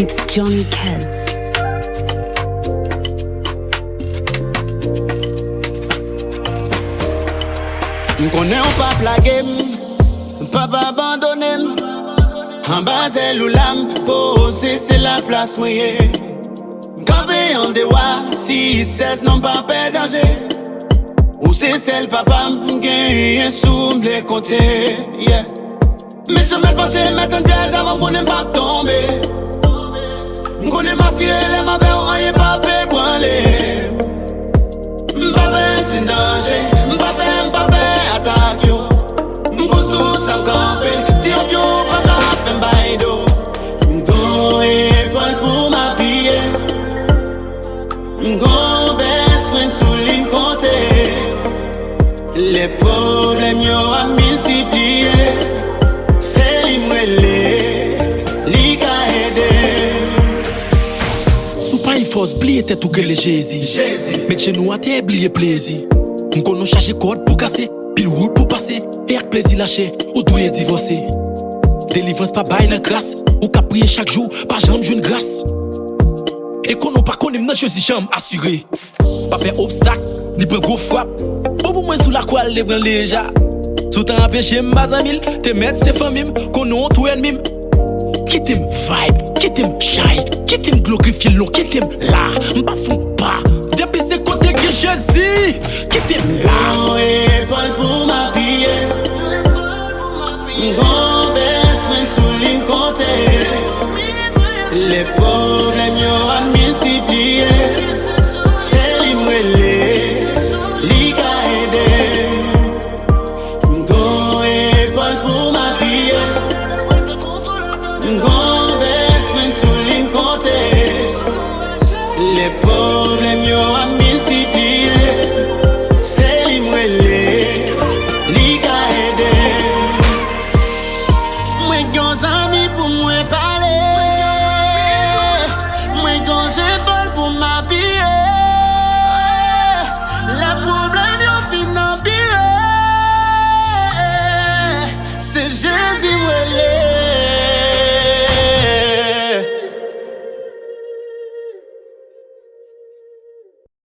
It's Johnny Keds. M'connais ou pas plaguer, pas abandonner. En bas c'est l'oulam, posé c'est la place moyenne. Campé en dewa, si 16 non pas peur danger. Ou c'est celle papa, m'gagne sous les côtés, yeah. Mais je me pensé mettre un piège avant qu'on n'aime pas tomber. M'connais ma ciel, ma belle, on y est pas pébranlé. M'papé c'est danger, m'papé attaque yo. M'konsou sa m'kampe, tire yo pas capé m'baïdo. M'gon épaule pour m'appuyer. M'gon best friend sous ligne comptée. Les problèmes yo a multiplié. C'est l'imwelé, li ka aidé. Sou pa y force bliye tête ou que les Jésus. Mais chez nous a te bliye plaisir. M'konon charge code pour casser, pile route pour passer. Et avec plaisir lâché, ou douye divorcer. Délivrance pas bail nan grâce, ou ka prier chaque jour, pas jambe joue une grâce. Et qu'on n'a pas connu nan choisi jambe assuré. Pas peur obstacle, ni prend gros frappe. Bobo moins sous la quoi le prend déjà. Tout en empêché m'baz en mille, te mettre ses familles, qu'on a tout ennemi. Quitte vibe, quitte chai, quitte glorifier l'eau, quitte là, m'pas fou pas. Depuis c'est côté que Jésus, quitte là. M'gon épaule pour m'appuyer. M'gon best friend sous ligne comptée. Les problèmes yo a multiplié. C'est l'imwelé, li ka aidé. M'gon épaule pour m'appuyer. M'gon best friend sous ligne comptée. Les problèmes yo a